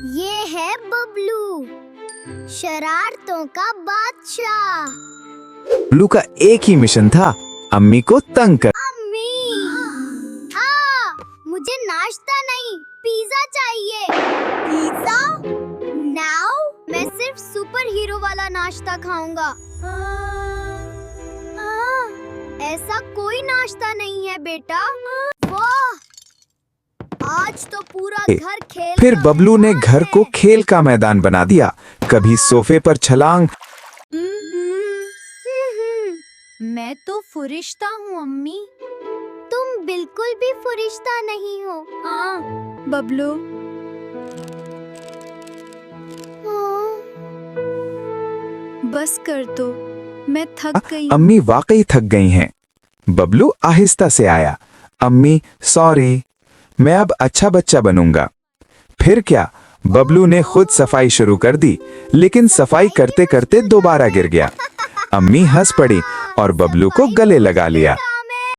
ये है बबलू, शरारतों का बादशाह। बबलू का एक ही मिशन था, अम्मी को तंग कर। अम्मी, मुझे नाश्ता नहीं, पिज्जा चाहिए। पिज्जा? नाउ? मैं सिर्फ सुपर हीरो वाला नाश्ता खाऊंगा। ऐसा कोई नाश्ता नहीं है बेटा। वाह, आज तो पूरा घर खेल। फिर बबलू ने घर को खेल का मैदान बना दिया। कभी सोफे पर छलांग। मैं तो फरिश्ता हूँ अम्मी। तुम बिल्कुल भी फरिश्ता नहीं हो। बबलू, बस कर दो, मैं थक गई। अम्मी वाकई थक गई हैं। बबलू आहिस्ता से आया। अम्मी सॉरी, मैं अब अच्छा बच्चा बनूंगा। फिर क्या, बबलू ने खुद सफाई शुरू कर दी, लेकिन सफाई करते करते दोबारा गिर गया। अम्मी हंस पड़ी और बबलू को गले लगा लिया।